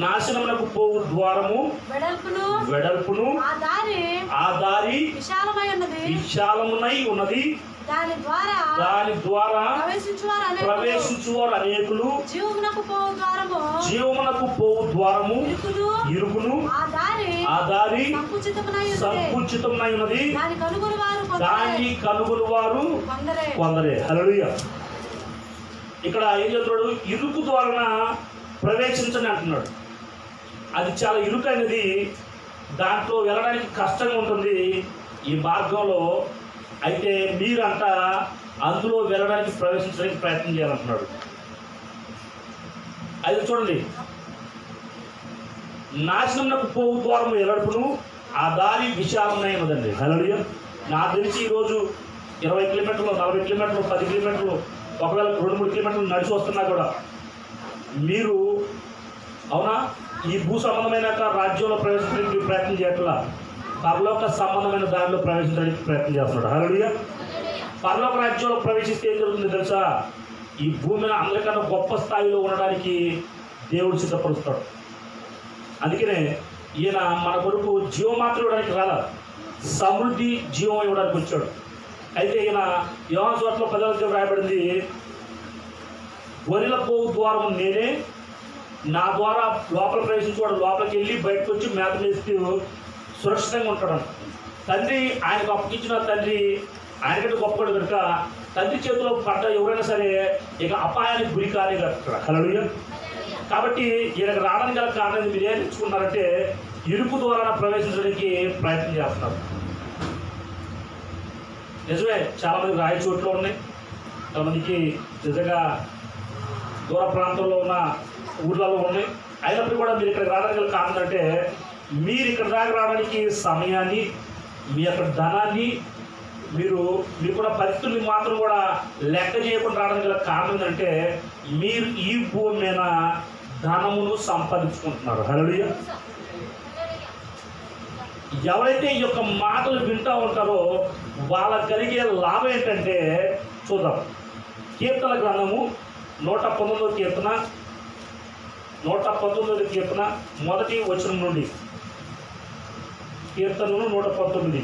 నాశనమునకు పోవు ద్వారము వెడల్పును ఆ దారి విశాలమునై ఉన్నది. దాని ద్వారా ప్రవేశించువారు అనేకులు. జీవమునకు పోవు ద్వారము ఇరుకును ఆ దారి సంకుచితమై ఉన్నది. దాన్ని కనుగొని వారు కొందరే. హల్లెలూయా. ఇక్కడ ఏం చెప్తున్నాడు? ఇరుకు ద్వారా ప్రవేశించని అంటున్నాడు. అది చాలా ఇరుకైనది, దాంట్లో వెళ్ళడానికి కష్టంగా ఉంటుంది ఈ మార్గంలో. అయితే మీరంట అందులో వెళ్ళడానికి ప్రవేశించడానికి ప్రయత్నం చేయాలంటున్నాడు. అది చూడండి, నాశనమునకు పోవు ద్వారము వెడల్పును ఆ దారి విశాలమైనదండి. హల్లెలూయా. నాకు తెలిసి ఈరోజు 20 కిలోమీటర్లు, 40 కిలోమీటర్లు, 10 కిలోమీటర్లు, ఒకవేళ 2-3 కిలోమీటర్లు నడిచి వస్తున్నా కూడా మీరు అవునా ఈ భూ సంబంధమైన రాజ్యంలో ప్రవేశించడానికి ప్రయత్నం చేయట్లా, పరలోక సంబంధమైన దారిలో ప్రవేశించడానికి ప్రయత్నం చేస్తున్నాడు. హల్లెలూయా. పరలోక రాజ్యంలో ప్రవేశిస్తే ఏం జరుగుతుంది తెలుసా? ఈ భూమిని అందరికన్నా గొప్ప స్థాయిలో ఉండడానికి దేవుడు సిద్ధపరుస్తాడు. అందుకనే ఈయన మన కొరకు జీవం మాత్రం ఇవ్వడానికి రాలా, సమృద్ధి జీవం ఇవ్వడానికి వచ్చాడు. అయితే ఈయన యోహాను సువార్తలో 10వ అధ్యాయం రాయబడింది, గొర్రెల పోవు ద్వారం నేనే, నా ద్వారా లోపల ప్రవేశించేవాడు లోపలికి వెళ్ళి బయటకు వచ్చి మేత మేస్తూ సురక్షితంగా ఉంటాడు. తండ్రి ఆయనకు అప్పగించిన తండ్రి ఆయనకంటే గొప్పవాడు కనుక తండ్రి చేతిలో పడ్డ ఎవరైనా సరే ఇక అపాయానికి గురి కానే కట్టాడు. హల్లెలూయా. కాబట్టి ఈయనకు రావడానికి గల కారణం మీరు ఏం తెచ్చుకున్నారంటే ఇరుకు ద్వారా ప్రవేశించడానికి ప్రయత్నం చేస్తున్నారు. నిజమే, చాలామందికి రాయి చోట్లు ఉన్నాయి, చాలామందికి నిజంగా దూర ప్రాంతంలో ఉన్న ఊర్లలో ఉన్నాయి. అయినప్పుడు కూడా మీరు ఇక్కడికి రావడానికి గల కారణం అంటే మీరు ఇక్కడ దాకా రావడానికి సమయాన్ని, మీ యొక్క ధనాన్ని మీకున్న పరిస్థితుల్ని మాత్రం కూడా లెక్క చేయకుండా రావడానికి గల కారణం ఏంటంటే మీరు ఈ భూమి మీద ధనమును సంపాదించుకుంటున్నారు. హల్లెలూయా. ఎవరైతే ఈ యొక్క మాటలు వింటూ ఉంటారో వాళ్ళకి కలిగే లాభం ఏంటంటే చూద్దాం. కీర్తన గ్రంథము 119వ కీర్తన 119వ కీర్తన మొదటి వచనం నుండి. కీర్తనలు 119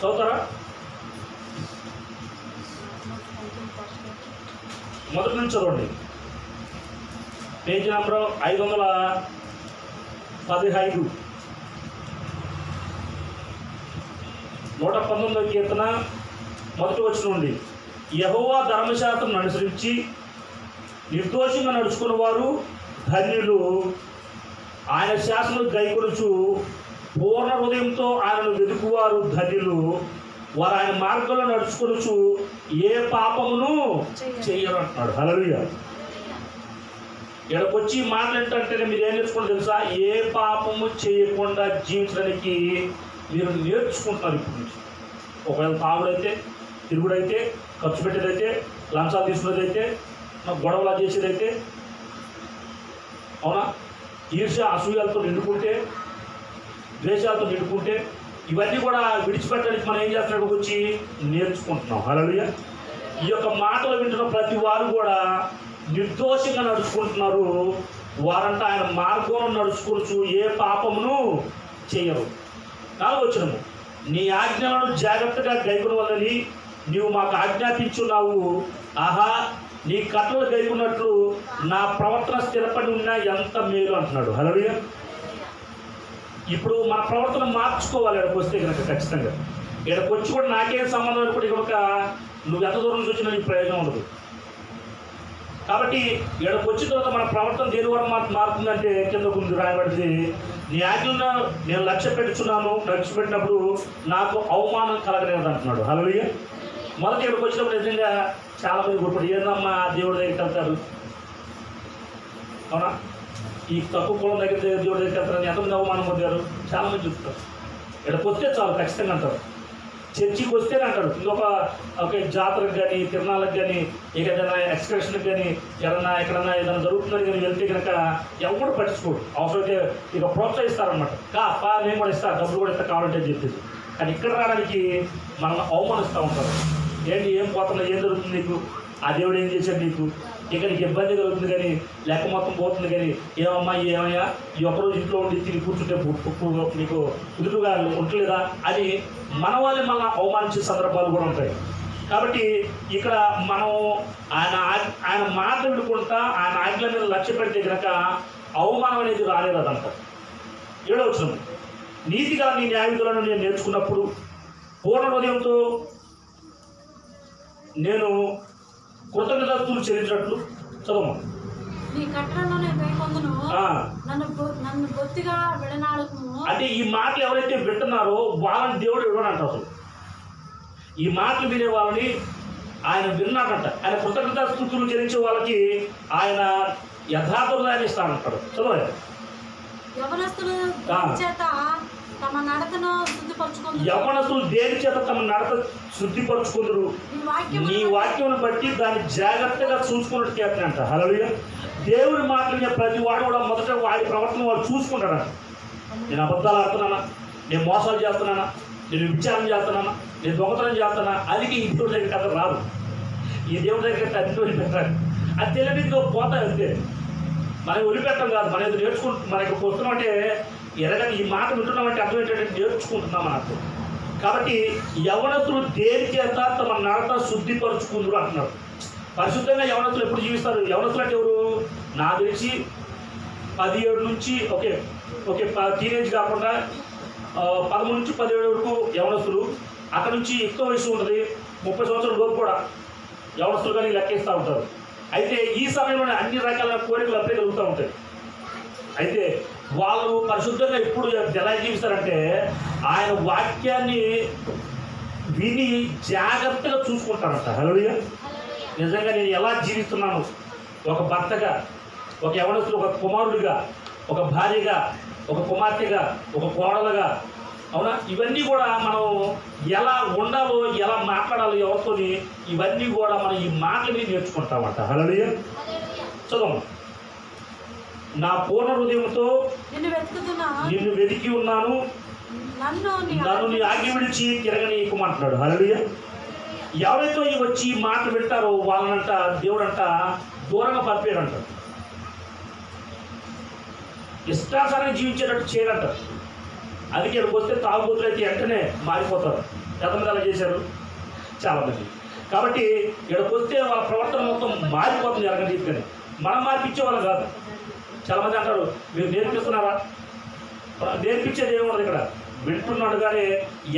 చదువుతారా? మొదటి నుంచి చదవండి. Page number 515. 119వ కీర్తన మొదటి వచనం నుండి. యెహోవా ధర్మశాస్త్రం అనుసరించి నిర్దోషంగా నడుచుకున్న వారు ధన్యులు. ఆయన శాసనం గైకొనుచు పూర్ణ హృదయంతో ఆయనను వెతుకువారు ధన్యులు. వారు ఆయన మార్గంలో నడుచుకొనుచు ఏ పాపమును చెయ్యరు అంటున్నాడు. హల్లెలూయా. ఇక్కడికి వచ్చి మాట్లాడేటంటే మీరు ఏం నేర్చుకుంటారు తెలుసా? ఏ పాపము చేయకుండా జీవించడానికి మీరు నేర్చుకుంటున్నారు ఇప్పటి నుంచి. ఒకవేళ తాగుడైతే, తిరుగుడైతే, ఖర్చు పెట్టేదైతే, లంచాలు తీసుకునేదైతే, గొడవలా చేసేదైతే, అవునా, ఈర్ష్య అసూయాలతో నిండుకుంటే, ద్వేషాలతో నిండుకుంటే, ఇవన్నీ కూడా విడిచిపెట్టడానికి మనం ఏం చేస్తున్నాడు? వచ్చి నేర్చుకుంటున్నాం. హల్లెలూయా. ఈ యొక్క మాటలు వింటున్న ప్రతి వారు కూడా నిర్దోషంగా నడుచుకుంటున్నారు. వారంతా ఆయన మార్గంలో నడుచుకోవచ్చు, ఏ పాపమును చేయరు. 4వ వచనము. నీ ఆజ్ఞలను జాగ్రత్తగా గైకొనవలని నీవు మాకు ఆజ్ఞాపించున్నావు. ఆహా, నీ కట్టలు గైకొన్నట్లు నా ప్రవర్తన స్థిరపడి ఉన్నా ఎంత మేలు అంటున్నాడు. హల్లెలూయా. ఇప్పుడు మన ప్రవర్తన మార్చుకోవాలి. ఇక్కడికి వస్తే కనుక ఖచ్చితంగా ఇక్కడికి వచ్చి కూడా నాకేం సంబంధం అనుకుంటే కనుక నువ్వు ఎంత దూరం నుంచి వచ్చినా నీకు ప్రయోజనం ఉండదు. కాబట్టి ఇక్కడికి వచ్చిన తర్వాత మన ప్రవర్తన దేని వరకు మారుతుందంటే కింద ముందు రాయబడింది, నీ ఆజ్ఞలను నేను లక్ష్య పెట్టుచున్నాను, లక్ష్య పెట్టినప్పుడు నాకు అవమానం కలగలేదు అంటున్నాడు. హల్లెలూయా. మొదటి ఇక్కడికి వచ్చినప్పుడు నిజంగా చాలా మంది ఇప్పుడు ఏందమ్మా దేవుడి దగ్గరికి వెళ్తారు, అవునా, ఈ తక్కువ కులం దగ్గర దేవుడి దగ్గరికి వెళ్తారని ఎంతమంది అవమానం పొందారు చాలామంది చెప్తారు. ఇక్కడికి వస్తే చాలు ఖచ్చితంగా అంటారు. చర్చికి వస్తేనే అంటాడు. ఇంకొక జాతరకు కానీ, తిరణాలకు కానీ, ఇక ఏదైనా ఎక్స్కర్షన్కి కానీ, ఏదైనా ఎక్కడన్నా ఏదైనా జరుగుతుందని కానీ వెళ్తే కనుక ఎవరు పట్టించుకోడు. అవసరమైతే ఇక ప్రోత్సహిస్తారనమాట. నేను కూడా ఇస్తాను, డబ్బులు కూడా ఇస్తా కావాలంటే అని చెప్పేసి. కానీ ఇక్కడ రావడానికి మనల్ని అవమానిస్తూ ఉంటారు. ఏంటి, ఏం పోతున్నా, ఏం జరుగుతుంది నీకు, ఆ దేవుడు ఏం చేశాడు నీకు, ఇక నీకు ఇబ్బంది కలుగుతుంది కానీ లెక్క మొత్తం పోతుంది కానీ ఏమమ్మా ఏమయ్యా ఈ ఒక్కరోజు ఇంట్లో ఉండి తిరిగి కూర్చుంటే నీకు కుదురుగా ఉండలేదా అని మన వాళ్ళే మళ్ళీ అవమానించే సందర్భాలు కూడా ఉంటాయి. కాబట్టి ఇక్కడ మనం ఆయన మాట విడుకుంటా ఆయన ఆజ్ఞల మీద లక్ష్య పెడితే కనుక అవమానం అనేది రాలేదంట. 7వ వచనం, నీతిగా నీ న్యాయవిధులను నేను నేర్చుకున్నప్పుడు పూర్ణ హృదయంతో నేను కృతజ్ఞతలు చెల్లించినట్లు. చదవమ్మా. అంటే ఈ మాటలు ఎవరైతే వింటున్నారో వాళ్ళని దేవుడు ఇవ్వడంట. అసలు ఈ మాటలు వినే వాళ్ళని ఆయన విన్నాడంట. ఆయన కృతజ్ఞతాస్తుతులు చెల్లించే వాళ్ళకి ఆయన యథార్థ హృదయాన్ని ఇస్తానంటాడు. చదవాలి. యవనస్తులు దేని చేత తమ నడత శుద్ధిపరుచుకుందరు, నీ వాక్యం బట్టి దాన్ని జాగ్రత్తగా చూసుకున్నట్టు చేస్తానంట. హల్లెలూయా. దేవుడి మాటలు ప్రతి వాడు కూడా మొదట వాడి ప్రవర్తన వాడు చూసుకుంటాడంట. నేను అబద్ధాలు ఆడుతున్నానా, నేను మోసాలు చేస్తున్నానా, నేను విచారణ చేస్తున్నానా, నేను దొంగతనం చేస్తున్నా, అది ఈ దేవుడి దగ్గర కథ రాదు. ఈ దేవుడి దగ్గర అన్ని వదిలిపెట్టాలి. అది తెలియనిదిగా పోతాయి. అంతే మనం వదిలిపెట్టం కాదు, మన ఏదో మనకి వస్తున్నామంటే ఎరగని ఈ మాట వింటున్నామంటే అర్థం ఏంటంటే నేర్చుకుంటున్నాం అన్నట్టు. కాబట్టి యవనస్తులు దేని చేత తమ నడత శుద్ధిపరుచుకుందరు అంటున్నారు. పరిశుద్ధంగా యవనస్తులు ఎప్పుడు జీవిస్తారు? యవనస్తులు అంటే ఎవరు? నాకు తెలిసి 17 నుంచి ఓకే టీనేజ్ కాకుండా 13 నుంచి 17 వరకు యవనస్తులు. అక్కడ నుంచి ఎక్కువ వయసు ఉంటుంది, 30 సంవత్సరాల లోపు కూడా యవనస్తులు కానీ లెక్కేస్తూ ఉంటారు. అయితే ఈ సమయంలోనే అన్ని రకాల కోరికలు అప్పుడే కలుగుతూ ఉంటాయి. అయితే వాళ్ళు పరిశుద్ధంగా ఎప్పుడు ఎలా జీవిస్తారంటే ఆయన వాక్యాన్ని విని జాగ్రత్తగా చూసుకుంటారంట. హల్లెలూయా. నిజంగా నేను ఎలా జీవిస్తున్నాను, ఒక భర్తగా, ఒక యవనస్తుడు, ఒక కుమారుడిగా, ఒక భార్యగా, ఒక కుమార్తెగా, ఒక కోడలుగా, అవునా? ఇవన్నీ కూడా మనం ఎలా ఉండాలో, ఎలా మాట్లాడాలో ఎవరితోని, ఇవన్నీ కూడా మనం ఈ మాటలని నేర్చుకుంటామంట. హల్లెలూయా. చదవం. నా పూర్ణ హృదయంతో నిన్ను వెతికి ఉన్నాను, నన్ను నీ ఆజ్ఞ విడిచి తిరగనీయకుమంటున్నాడు. హల్లెలూయా. ఎవరైతే వచ్చి ఈ మాట వింటారో వాళ్ళనంట దేవుడంట దూరంగా పంపేయడంట. ఇష్టాసారంగా జీవించేటట్టు చేయడంట. అందుకే ఇక్కడికి వస్తే తాగుబోతులు అయితే వెంటనే మారిపోతారు. ఎంతమంది అలా చేశారు? చాలామంది. కాబట్టి ఇక్కడికి వస్తే వాళ్ళ ప్రవర్తన మొత్తం మారిపోతుంది ఎరగని రీతిగానే. మనం మార్పించే వాళ్ళు కాదు. చాలామంది అంటారు, మీరు నేర్పిస్తున్నారా? నేర్పించేది ఏముండదు. ఇక్కడ వింటున్నట్టుగానే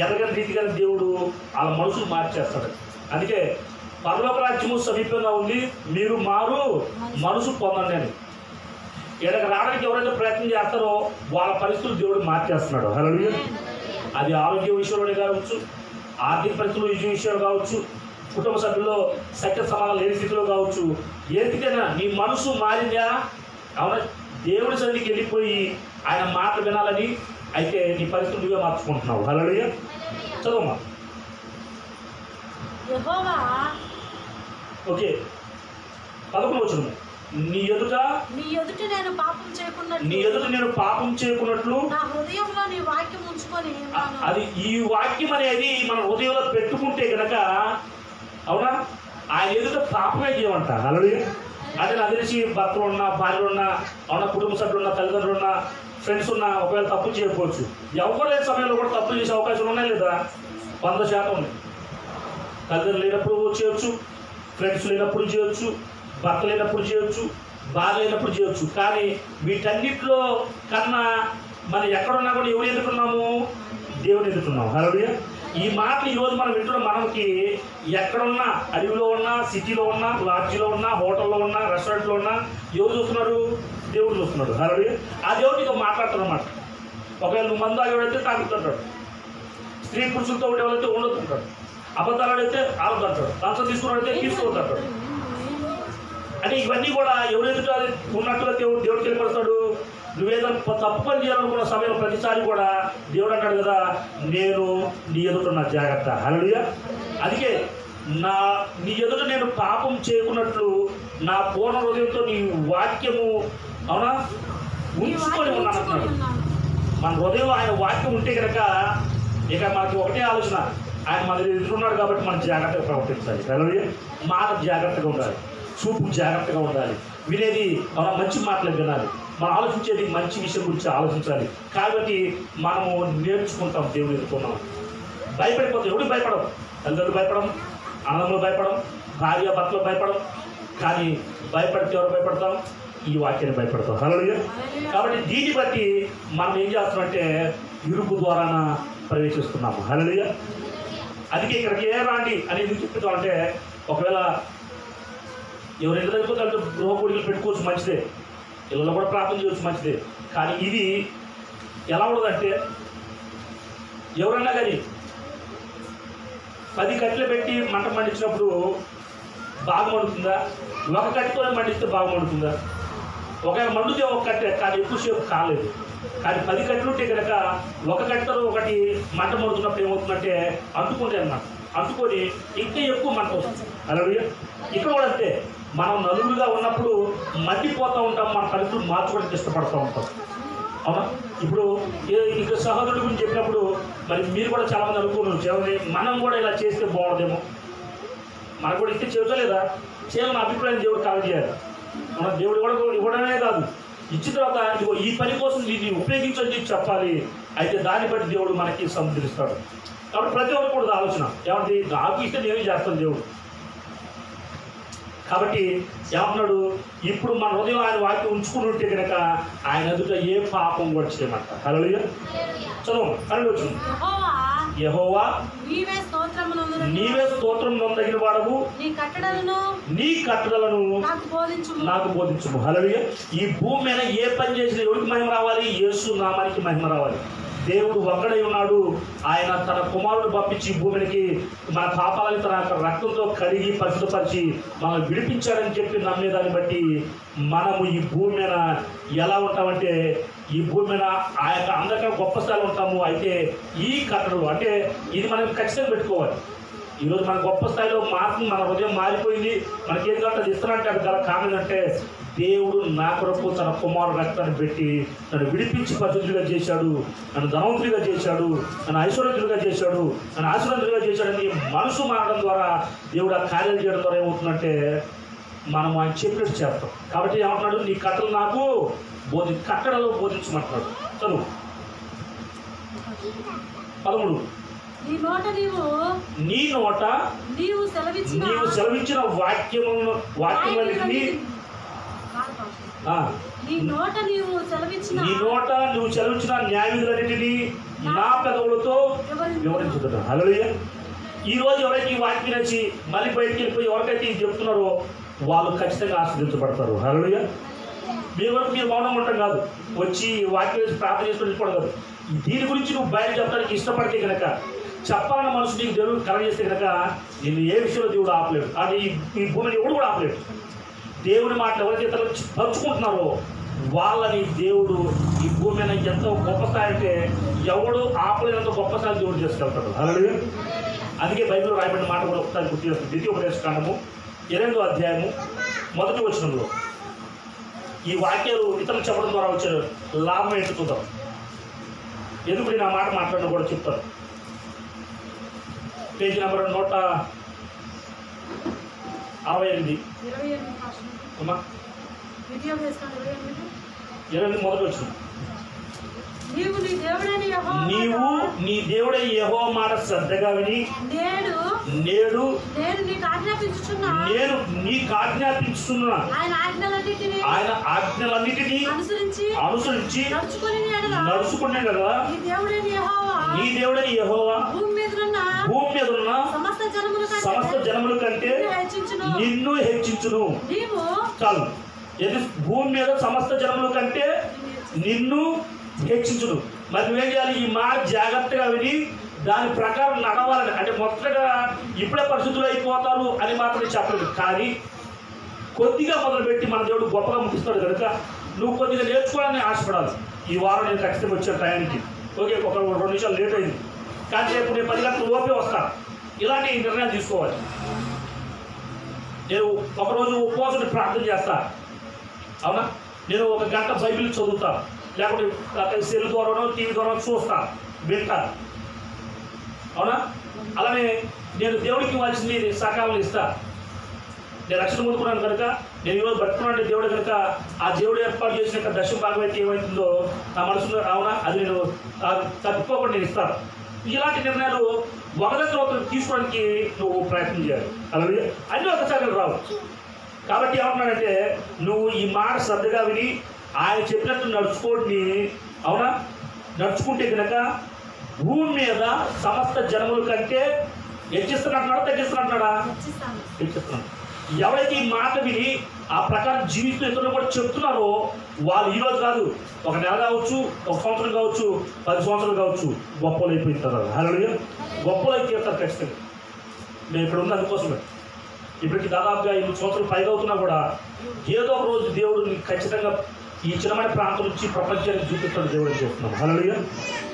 ఎరగని రీతిగానే దేవుడు వాళ్ళ మనసులు మార్చేస్తాడు. అందుకే పరలోక రాజ్యము సమీపంగా ఉంది, మీరు మారు మనసు పొందండి అని. ఇక్కడికి రావడానికి ఎవరైతే ప్రయత్నం చేస్తారో వాళ్ళ పరిస్థితులు దేవుడు మార్చేస్తున్నాడు. హల్లెలూయా. అది ఆరోగ్య విషయంలోనే కావచ్చు, ఆర్థిక పరిస్థితులు విషయాలు కావచ్చు, కుటుంబ సభ్యుల్లో సత్య సమాధానం లేని స్థితిలో కావచ్చు. ఏదికైనా నీ మనసు మారిందా? అవునా? దేవుడి సన్నిధికి వెళ్ళిపోయి ఆయన మాట వినాలని అయితే నీ పరిస్థితులు నువ్వే మార్చుకుంటున్నావు. హల్లెలూయా. చదవమ్మా. ఓకే 11వ వచనం, నీ ఎదుట నేను పాపం చేయకున్నట్లు. అది ఈ వాక్యం అనేది మన హృదయంలో పెట్టుకుంటే కనుక, అవునా, ఆయన ఎదుట పాపమే చేయమంట. హల్లెలూయా. అంటే నాకు తెలిసి భర్తలు ఉన్నా, భార్యలు ఉన్నా, అవునా, కుటుంబ సభ్యులు ఉన్నా, తల్లిదండ్రులు ఉన్నా, ఫ్రెండ్స్ ఉన్నా, ఒకవేళ తప్పు చేయకపోవచ్చు. ఎవరు లేని సమయంలో కూడా తప్పులు చేసే అవకాశాలు ఉన్నాయి లేదా? 100% ఉన్నాయి. తల్లిదండ్రులు లేనప్పుడు చేయొచ్చు, ఫ్రెండ్స్ లేనప్పుడు చేయొచ్చు, భర్త లేనప్పుడు చేయొచ్చు, భార్య లేనప్పుడు చేయొచ్చు. కానీ వీటన్నిటిలో కన్నా మనం ఎక్కడున్నా కూడా ఎవరు ఎదుర్కొన్నాము? దేవుని ఎదుర్కొన్నాము. హల్లెలూయా. ఈ మాటలు ఈరోజు మనం వింటున్న మనకి ఎక్కడున్నా, అడవిలో ఉన్నా, సిటీలో ఉన్నా, లాడ్జిలో ఉన్నా, హోటల్లో ఉన్నా, రెస్టారెంట్లో ఉన్నా ఎవరు చూస్తున్నాడు? దేవుడు చూస్తున్నాడు. హల్లెలూయా. ఆ దేవుడు నీతో మాట్లాడుతున్నమాట. ఒకవేళ నువ్వు మందు ఆగేవాడైతే తాగుతుంటాడు, స్త్రీ పురుషులతో ఉండేవాళ్ళైతే ఉండొస్తుంటాడు, అబద్ధాలు అయితే ఆడుతుంటాడు, లంచం తీసుకున్నట్టయితే తీసుకుంటాడు. అంటే ఇవన్నీ కూడా ఎవరు ఎదుట ఉన్నట్టుగా దేవుడికి వెళ్ళిపడతాడు. నువ్వేదైనా తప్పు పని చేయాలనుకున్న సమయంలో ప్రతిసారి కూడా దేవుడు అంటాడు కదా, నేను నీ ఎదుట నా జాగ్రత్త. హల్లెలూయా. అందుకే నీ ఎదుట నేను పాపం చేయకున్నట్లు నా పూర్ణ హృదయంతో నీ వాక్యము, అవునా, ఉంచుకొని ఉన్నానంటున్నాడు. మన హృదయంలో ఆయన వాక్యం ఉంటే కనుక ఇక మనకి ఒకటే ఆలోచన, ఆయన మన ఎదురున్నాడు కాబట్టి మనం జాగ్రత్తగా ప్రవర్తించాలి. హల్లెలూయా. మాట జాగ్రత్తగా ఉండాలి. చూపు జాగ్రత్తగా ఉండాలి, వినేది మన మంచి మాటలు వినాలి, మనం ఆలోచించేది మంచి విషయం గురించి ఆలోచించాలి. కాబట్టి మనము నేర్చుకుంటాం, దేవుడు ఎదుర్కొన్నాం. భయపడిపోతాం, ఎవరికి భయపడం, తల్లిదండ్రులు భయపడం, అన్నదమ్ములు భయపడం, భార్య భర్తలు భయపడం. కానీ భయపడితే ఎవరు భయపడతాం? ఈ వాక్యాన్ని భయపడతాం. హల్లెలూయా. కాబట్టి దీన్ని బట్టి మనం ఏం చేస్తున్నామంటే ఇరుకు ద్వారాన ప్రవేశిస్తున్నాము. హల్లెలూయా. అందుకే ఇక్కడికి ఏ రాండి అని ఎందుకు చెప్తామంటే, ఒకవేళ ఎవరు ఎంత అయిపోతే గృహ కోడికలు పెట్టుకోవచ్చు, మంచిదే, ఇళ్ళలో కూడా ప్రార్థన చేయవచ్చు, మంచిదే. కానీ ఇది ఎలా ఉండదంటే, ఎవరన్నా కానీ 10 కట్టెలు పెట్టి మంట మండించినప్పుడు బాగా మండుతుందా? ఒక కట్టెతోనే మండిస్తే బాగా మండుతుందా? ఒకవేళ మండుతే ఒక కట్టె, కానీ ఎక్కువసేపు కాలేదు. కానీ 10 కట్టెలు ఉంటే కనుక ఒక కట్టెతో ఒకటి మంట మండుతున్నప్పుడు ఏమవుతుందంటే అంటుకుంటే అన్నమాట, అంటుకొని ఇంకా ఎక్కువ మంట వస్తుంది. అలాగే ఇక్కడ కూడా అంతే, మనం నలుగురుగా ఉన్నప్పుడు మండిపోతూ ఉంటాం, మన పరిస్థితులు మార్చుకోవడానికి ఇష్టపడుతూ ఉంటాం. అవునా? ఇప్పుడు ఇక్కడ సహోదరుడి గురించి చెప్పినప్పుడు మరి మీరు కూడా చాలామంది అనుకున్నారు, మనం కూడా ఇలా చేస్తే బాగుండదేమో, మనకు కూడా ఇస్తే చేయలేదా? చేయాలని అభిప్రాయం దేవుడు కాల్ చేయాలి. మన దేవుడు కూడా ఇవ్వడమే కాదు, ఇచ్చిన తర్వాత ఇదిగో ఈ పని కోసం దీన్ని ఉపయోగించని చెప్పాలి. అయితే దాన్ని బట్టి దేవుడు మనకి సముద్రిస్తాడు. కాబట్టి ప్రతి ఒక్కరు కూడా ఆలోచన ఏమంటే, నాకు ఇస్తే నేనే చేస్తాను దేవుడు. కాబట్టి ఏమంటున్నాడు, ఇప్పుడు మన హృదయం ఆయన వాక్యం ఉంచుకుని ఉంటే కనుక ఆయన ఎదుట ఏ పాపం కూడా చేయమంట. హల్లెలూయా. చదువు హల్లెలూయా. యెహోవా నీవే స్తోత్రం నొందగిన వాడవు, నీ కట్టడలను నాకు బోధించుము. హల్లెలూయా. ఈ భూమి మీద ఏ పని చేసినా ఎవరికి మహిమ రావాలి? యేసు నామానికి మహిమ రావాలి. దేవుడు ఒక్కడై ఉన్నాడు. ఆయన తన కుమారుడు పంపించి భూమికి మన పాపాలని తన రక్తంతో కడిగి పరిశుద్ధపరిచి మనం విడిపించాడని చెప్పి నమ్మేదాన్ని బట్టి మనము ఈ భూమి మీద ఎలా ఉంటామంటే, ఈ భూమి మీద ఆ యొక్క అందరికన్నా గొప్ప స్థాయిలో ఉంటాము. అయితే ఈ కట్టడలు అంటే ఇది మనం ఖచ్చితంగా పెట్టుకోవాలి. ఈరోజు మన గొప్ప స్థాయిలో మార్పు, మన హృదయం మారిపోయింది, మనకి ఏది కావాలంటే అది ఇస్తానంటే అది గల కారణం అంటే, దేవుడు నా కొరకు తన కుమారుడు రక్తాన్ని పెట్టి నన్ను విడిపించి పరిశుద్ధుడిగా చేశాడు, నన్ను ధనవంతుడిగా చేశాడు, నన్ను ఐశ్వర్యవంతుడిగా చేశాడు, నన్ను ఆశీర్వాదంగా చేశాడని మనసు మారడం ద్వారా, దేవుడు ఆ కార్యాలు చేయడం ద్వారా ఏమవుతుందంటే మనం ఆయన చెప్పినట్టు చేస్తాం. కాబట్టి ఏమంటున్నాడు, నీ కట్టలు నాకు కట్టడలో బోధించమంటున్నాడు. చదువు 13. నీ నోట నీవు సెలవిచ్చిన వాక్యములన్నిటినీ నీ నోట నువ్వు సెలవిచ్చిన న్యాయవిధులన్నిటినీ నా పెదవులతో వివరించుతాడు. హల్లెలూయా. ఈ రోజు ఎవరైతే ఈ వాక్యం నచ్చి మళ్ళీ బయటికి వెళ్ళిపోయి ఎవరికైతే ఇది చెప్తున్నారో వాళ్ళు ఖచ్చితంగా ఆశీర్వదించబడతారు. హల్లెలూయా. మీరు మౌనంగా ఉంటాం కాదు, వచ్చి వాక్యం వేసి ప్రార్థన చేసుకుని వెళ్ళిపోవడం కాదు. దీని గురించి నువ్వు బయట చెప్పడానికి ఇష్టపడితే కనుక, చెప్పాలన్న మనసు నీకు దేవుడు కలగజేస్తే కనుక నిన్ను ఏ విషయంలో దేవుడు ఆపలేడు. అది ఈ భూమిని ఎవడు కూడా ఆపలేడు. దేవుని మాటలు ఎవరైతే తలుచుకుంటున్నారో వాళ్ళని దేవుడు ఈ భూమి మీద ఎంతో గొప్ప స్థాయి అంటే ఎవడు ఆపలేనంత గొప్ప స్థాయి దేవుడు చేసుకెళ్తాడు. హల్లెలూయా. అందుకే బైబిల్లో రాయబడిన మాట కూడా ఒకసారి గుర్తు చేస్తుంది. ద్వితీయోపదేశకాండము 8వ అధ్యాయము 1వ వచనంలో ఈ వాక్యాలు ఇతరులు చెప్పడం ద్వారా వచ్చే లాభం ఏంటో చూద్దాం. ఎందుకు నేను ఆ మాట మాట్లాడినా కూడా చెప్తాను. పేజీ నెంబర్ 168 అమ్మా, 28 మొదటి వచ్చిన నీవు నీ దేవుడైన యెహోవా మాట శ్రద్ధగా విని నేడు నేను నీకు ఆజ్ఞాపించుతున్న ఆయన ఆజ్ఞలన్నిటినీ అనుసరించి నడుచుకునే కదా నీ దేవుడైన యెహోవా భూమి మీద ఉన్న సమస్త జనముల కంటే నిన్ను హెచ్చించును. చాలు. భూమి మీద సమస్త జనముల కంటే నిన్ను హెచ్చించును. మరి నువ్వేం చేయాలి? ఈ మాట జాగ్రత్తగా విని దాని ప్రకారం నడవాలని. అంటే మొత్తగా ఇప్పుడే పరిశుద్ధులు అయిపోతారు అని మాత్రం చెప్పలేదు, కానీ కొద్దిగా మొదలుపెట్టి మన దేవుడు గొప్పగా ముగిస్తాడు కనుక నువ్వు కొద్దిగా నేర్చుకోవాలని ఆశపడాలి. ఈ వారం నేను ఖచ్చితంగా వచ్చాను టైంకి, ఓకే ఒక 2 నిమిషాలు లేట్ అయింది, కానీ రేపు నేను 10 గంటల లోపే వస్తాను. ఇలాంటి నిర్ణయాలు తీసుకోవాలి. నేను ఒకరోజు ఉపవాసం ప్రార్థన చేస్తా, అవునా? నేను 1 గంట బైబిల్ చదువుతా, లేకపోతే సెల్ ద్వారానో టీవీ ద్వారా చూస్తా, వింటా, అవునా? అలానే నేను దేవుడికి ఇవ్వాల్సింది సకాలం ఇస్తా. నేను రక్షణ పొందుకున్నాను కనుక, నేను ఈరోజు బతుకున్నాను దేవుడు కనుక, ఆ దేవుడు ఏర్పాటు చేసిన దశమ భాగం అయితే ఏమైతుందో నా మనసులో అవునా అది నేను తప్పుకోకుండా నేను ఇస్తాను. ఇలాంటి నిర్ణయాలు ఒక దగ్గర ఒకరు తీసుకోవడానికి నువ్వు ప్రయత్నం చేయాలి. అలాగే అన్నీ ఒకసారి రావు. కాబట్టి ఏమంటున్నానంటే నువ్వు ఈ మాట శ్రద్ధగా విని ఆయన చెప్పినట్టు నడుచుకోండి. అవునా, నడుచుకుంటే కనుక భూమి మీద సమస్త జనముల కంటే హెచ్చిస్తున్నట్టున్నాడా తగ్గిస్తున్నట్టున్నాడా? హెచ్చిస్తున్నాడు. ఎవరైతే ఈ మాట విని ఆ ప్రకారం జీవిస్తూ ఇతరులు కూడా చెప్తున్నారో వాళ్ళు ఈరోజు కాదు, ఒక నెల కావచ్చు, ఒక సంవత్సరం కావచ్చు, 10 సంవత్సరాలు కావచ్చు, గొప్పలు అయిపోతారు. అలాగే గొప్పలు అయిపోతారు ఖచ్చితంగా. నేను ఇక్కడ ఉంది అందుకోసమే. ఇప్పటికి దాదాపుగా 8 సంవత్సరాలు పైగా అవుతున్నా కూడా ఏదో ఒక రోజు దేవుడు ఖచ్చితంగా ఈ చిన్నమైన ప్రాంతం నుంచి ప్రపంచానికి చూపిస్తాడు దేవుడు అని చెప్తున్నాం. అలాగే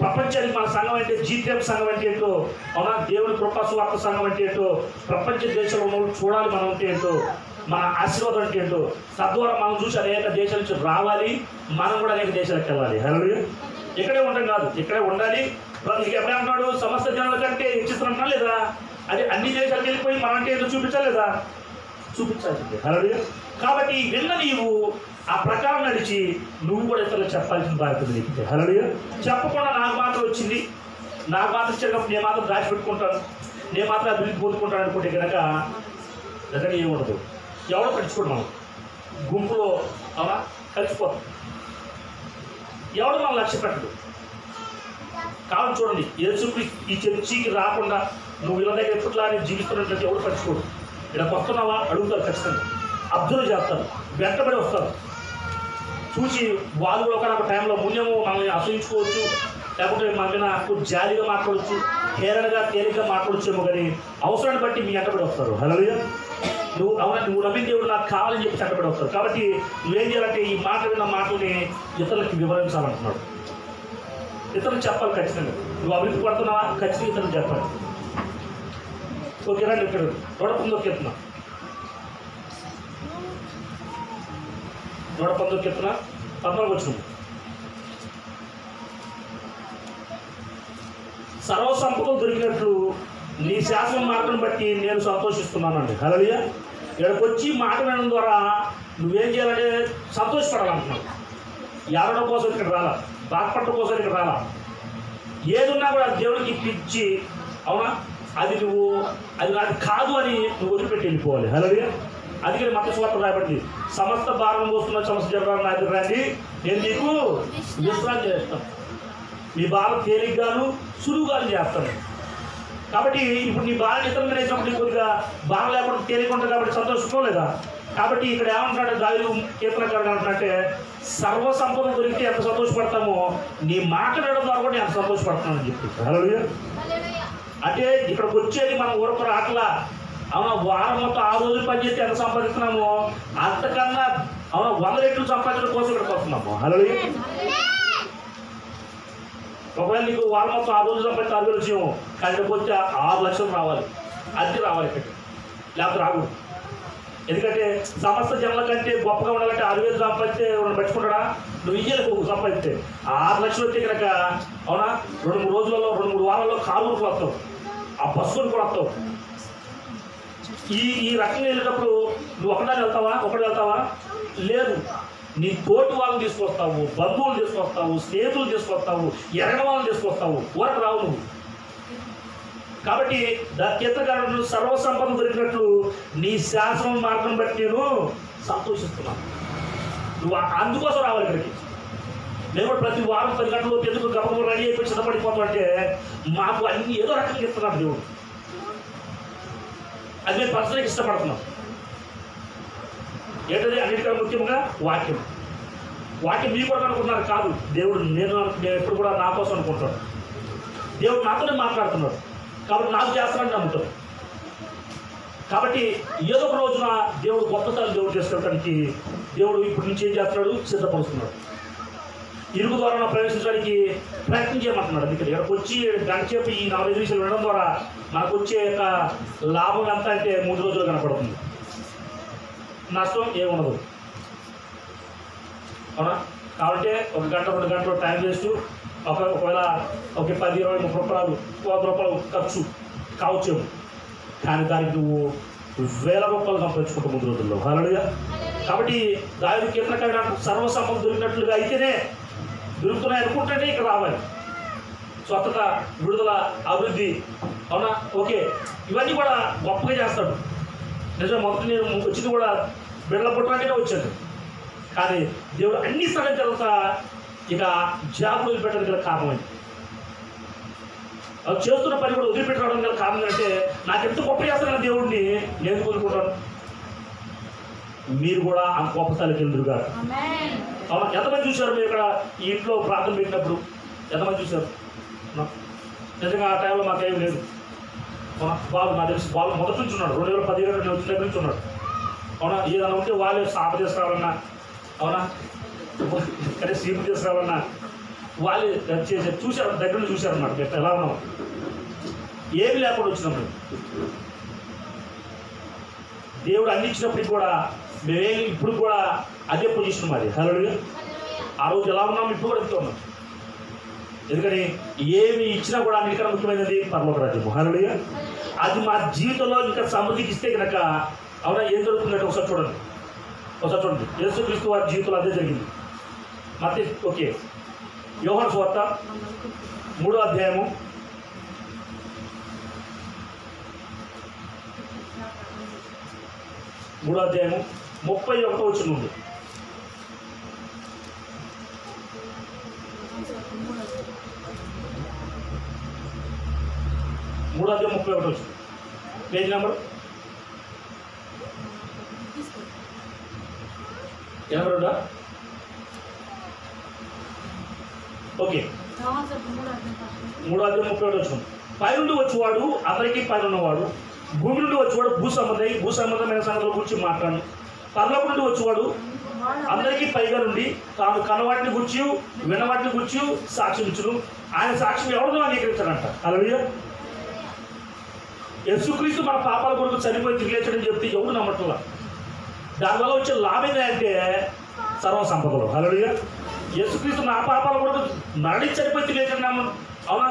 ప్రపంచానికి మన సంఘం అంటే జీటీఎం సంఘం అంటే ఏంటో, అవునా, దేవుని కృపా సువార్త సంఘం అంటే ఏంటో, ప్రపంచ దేశంలో ఉన్న చూడాలి మనం అంటే ఏంటో, మన ఆశీర్వాదం అంటే ఏంటో, తద్వారా మనం చూసి అనేక దేశాల నుంచి రావాలి, మనం కూడా అనేక దేశాలకు వెళ్ళాలి. అలాగే ఇక్కడే ఉండడం కాదు, ఇక్కడే ఉండాలి. ఎప్పుడే అంటున్నాడు సమస్త జనాల కంటే హెచ్చిస్తున్నా లేదా? అది అన్ని దేశాలకు వెళ్ళిపోయి మనం అంటే ఏంటో చూపించాలి లేదా? చూపించాల్సిందే. అలాగే కాబట్టి విన్న నీవు ఆ ప్రకారం నడిచి నువ్వు కూడా ఇతరులకు చెప్పాల్సిన బాధ్యత నీకు. అలాగే చెప్పకుండా నాకు మాత్రం వచ్చింది, నాకు మాత్రం ఇచ్చేటప్పుడు నేను మాత్రం దాచిపెట్టుకుంటాను, నేను మాత్రం అభివృద్ధి పొందుకుంటాను అనుకుంటే కనుక దగ్గర ఏముండదు. ఎవడో పట్టించుకోండి, మనం గుంపులో అవునా కలిసిపోతాం. ఎవడు మనం లక్ష్య పెట్టడు. కావాలి చూడండి, యేసుక్రీస్తు ఈ చర్చికి రాకుండా నువ్వు ఇలా దగ్గర ఎప్పట్లా జీవిస్తున్నట్లయితే ఎవడు పట్టించుకోడు. ఇలా వస్తున్నావా అడుగుతారు, ఖచ్చితంగా అబ్జర్వ్ చేస్తారు, వెంటబడి వస్తారు. చూసి వాళ్ళు కూడా ఒక టైంలో ముందేమో మనల్ని అసహించుకోవచ్చు, లేకపోతే మన మీద కొంచెం జాలీగా మాట్లాడవచ్చు, హేళనగా తేలిగ్గా మాట్లాడచ్చేమో, కానీ అవసరాన్ని బట్టి మీ వెంటబడి వస్తారు. హల్లెలూయా. నువ్వు నమ్మిన దేవుడు నాకు కావాలని చెప్పి వెంటబడి వస్తారు. కాబట్టి నువ్వేం చేయాలంటే ఈ మాట విన్న మాటల్ని ఇతరులకి వివరించాలంటున్నాడు. ఇతరులు చెప్పాలి ఖచ్చితంగా. నువ్వు అభివృద్ధి పడుతున్నావా? ఖచ్చితంగా ఇతరులు చెప్పాలి. ఓకేనా? ఇక్కడ 119 కీర్తన 119 కీర్తన 14 వచనం. సర్వసంపదలు దొరికినట్లు నీ శాసనం మార్గం బట్టి నేను సంతోషిస్తున్నానండి. హల్లెలూయా. ఇక్కడికి వచ్చి మాట వినడం ద్వారా నువ్వేం చేయాలంటే సంతోషపడాలంటున్నావు. ఎవరడం కోసం ఇక్కడ రాలా, బాధపడటం కోసం ఇక్కడ రాలా. ఏది ఉన్నా కూడా దేవుడికి ఇప్పించి, అవునా, అది నాది కాదు అని నువ్వు వదిలిపెట్టి వెళ్ళిపోవాలి. హల్లెలూయా. అందుకని మత్తయి సువార్త రాయబడింది, సమస్త భారం మోస్తున్న సమస్త జనరాలు నా దగ్గర రండి, నేను నీకు విశ్రాంతి చేస్తాను, మీ భారం తేలిగ్గాను సులువుగాను చేస్తాను. కాబట్టి ఇప్పుడు నీ భారం ఇతరులు వేసినప్పుడు నీకు కొద్దిగా భారం లేకుండా తేలిక ఉంటుంది కాబట్టి సంతోషం లేదా? కాబట్టి ఇక్కడ ఏమంటున్నాడు దావీదు కీర్తనకారుడు ఏమంటున్నాడంటే సర్వసంపద దొరికితే ఎంత సంతోషపడతామో నీ మాట్లాడడం ద్వారా కూడా నేను సంతోషపడతానని చెప్పి. హల్లెలూయా. అంటే ఇక్కడికి వచ్చేది మనం ఊరకొర ఆటలా, అవునా, వారం మొత్తం 6 రోజులు పనిచేస్తే ఎంత సంపాదిస్తున్నామో అంతకన్నా అవునా 100 రెట్లు సంపాదించడం కోసం ఇక్కడికి వస్తున్నాము. హల్లెలూయా. ఒకవేళ నీకు వారం మొత్తం 6 రోజులు సంపాదించి 6,000 వచ్చేమో, కానీ ఇక్కడికి వచ్చి 6 లక్షలు రావాలి, అది రావాలి ఇక్కడికి, లేకపోతే రాకూడదు. ఎందుకంటే సమస్త జనాల కంటే గొప్పగా ఉండాలంటే 6,000 సంపాదిస్తే పట్టుకుంటాడా? నువ్వు ఇయ్యలేవు సంపాదిస్తే. 6 లక్షలు వచ్చే కనుక అవునా 2-3 రోజులలో 2-3 వారాల్లో కారు కూడా వస్తావు, ఆ బస్సులు కూడా వస్తావు. ఈ రకంగా వెళ్ళేటప్పుడు నువ్వు ఒకటి వెళ్తావా? లేదు, నీ తోటి వాళ్ళని తీసుకొస్తావు, బంధువులు తీసుకొస్తావు, స్నేహితులు తీసుకొస్తావు, ఎరగ వాళ్ళని తీసుకొస్తావు, ఊరకు రావు నువ్వు. కాబట్టి కీర్తనకారుడు సర్వసంపద దొరికినట్లు నీ శాసనం మార్గం బట్టి నేను సంతోషిస్తున్నాను. నువ్వు అందుకోసం రావాలి ఇక్కడికి. మేము ప్రతి వారం 10 గంటలు ఎందుకు గబగబ రెడీ అయిపోయి సిద్ధపడిపోతాం అంటే మాకు అన్ని ఏదో రకంగా ఇస్తున్నాడు దేవుడు. అది మేము పర్సనల్గా ఇష్టపడుతున్నాం. ఏంటది? అన్నిటికన్నా ముఖ్యంగా వాక్యం. మీ కూడా అనుకుంటున్నారు కాదు, దేవుడు నేను ఎప్పుడు కూడా నా కోసం అనుకుంటాను. దేవుడు నాతోనే మాట్లాడుతున్నాడు కాబట్టి నాకు చేస్తానని నమ్ముతాను. కాబట్టి ఏదో ఒక రోజున దేవుడు గొప్పతనం దేవుడు చేసుకోవడానికి దేవుడు ఇప్పటి నుంచి ఏం చేస్తున్నాడు? సిద్ధపరుస్తున్నాడు. ఇరుగు ద్వారా ప్రవేశించడానికి ప్రయత్నం చేయమంటున్నాడు. అందుకని ఇక్కడికి వచ్చి గంట చెప్పి ఈ 4 నిమిషాలు వినడం ద్వారా మనకు వచ్చే యొక్క లాభం ఎంత అంటే 3 రోజులు కనపడుతుంది, నష్టం ఏముండదు. అవునా? కాబట్టి 1 గంట 2 గంటలు టైం వేస్ట్, ఒకవేళ ఒక 10, 20, 30 రూపాయలు 100 రూపాయలు ఖర్చు కావచ్చేమో, కానీ దానికి నువ్వు వేల రూపాయలు సంపాదించుకుంటాం ముందు రోజుల్లో. హల్లెలూయా. కాబట్టి దావీదు కీర్తనకారుడు సర్వసంపద దొరికినట్లుగా అయితేనే దొరుకుతున్నాయి అనుకుంటేనే ఇక్కడ రావాలి. స్వస్థత, విడుదల, అభివృద్ధి, అవునా, ఓకే, ఇవన్నీ కూడా గొప్పగా చేస్తాడు. నిజం, మొదటి నేను వచ్చింది కూడా బిడ్డల పుట్టడానికే వచ్చాను. కానీ దేవుడు అన్ని ఇస్తాడని తర్వాత ఇక జాబ్ వదిలిపెట్టడానికి గల కారణమైంది. చేస్తున్న పని కూడా వదిలిపెట్టడం గల కారణం అంటే నాకు ఎంత గొప్ప చేస్తానని దేవుడిని నేను కోరుకుంటాను. మీరు కూడా ఆ గొప్ప స్థాయికి వెళ్తురుగా. అవునా, ఎంతమంది చూశారు మీరు ఇక్కడ ఈ ఇంట్లో ప్రార్థన పెట్టినప్పుడు? ఎంతమంది చూశారు? నిజంగా ఆ టైంలో మాకేం లేదు. బాబు నాకు తెలిసి బాబు మొదటి నుంచి ఉన్నాడు. 2017 నేను వచ్చిన దగ్గర నుంచి ఉన్నాడు. అవునా, ఏదైనా ఉంటే వాళ్ళే సాప తీసుకురావాలన్నా, అవునా, కానీ సీపు తీసుకురావాలన్నా వాళ్ళే చేసే చూశారు, దగ్గర నుంచి చూశారన్నమాట. మేము ఎలా ఉన్నాం, ఏమి లేకుండా వచ్చినాం మేము. దేవుడు అన్ని ఇచ్చినప్పటికి కూడా మేమేమి ఇప్పుడు కూడా అదే పొజిషన్ మాది. హల్లెలూయా. ఆ రోజు ఎలా ఉన్నాం, ఇప్పుడు కూడా ఎంతో ఉన్నాం. ఎందుకని ఏమి ఇచ్చినా కూడా అన్నిటికన్నా ముఖ్యమైనది పరలోక రాజ్యము. హల్లెలూయా. అది మా జీవితంలో ఇంకా సమృద్ధికి ఇస్తే కనుక, అవునా, ఏం జరుగుతుందంటే ఒకసారి చూడండి. యేసుక్రీస్తు వారి జీవితంలో అదే జరిగింది. ಮತ್ತೆ ఓకే, యోహాను సువార్త 3వ అధ్యాయము 31వ వచనం నుండి. మూడో అధ్యాయం 31 వచ్చింది. Page number 82. ఓకే, 3వ అధ్యాయం 31 వచ్చింది. పైనుండి వచ్చేవాడు అందరికీ పైన ఉన్నవాడు, భూమి నుండి వచ్చేవాడు భూసంబంధమైన సంగతుల గురించి మాట్లాడు. పరలోకం నుండి వచ్చేవాడు అందరికీ పైగా నుండి తాను కనవాటిని గురించి వినవాటిని గురించి సాక్ష్యం ఇచ్చును. ఆయన సాక్ష్యం ఎవరినో అంగీకరించాడంట. హల్లెలూయా. యేసుక్రీస్తు మన పాపాల కొరకు చనిపోయి తిరిగి లేచాడని చెప్తే ఎవరు నమ్మట్లా. దానివల్ల వచ్చే లాభం ఏంటంటే సర్వసంపదలు. హల్లెలూయా. యేసుక్రీస్తు నా పాపాల కొరకు నడిచి చనిపోయి తిరిగి లేచాడు నమ్మ, అవునా,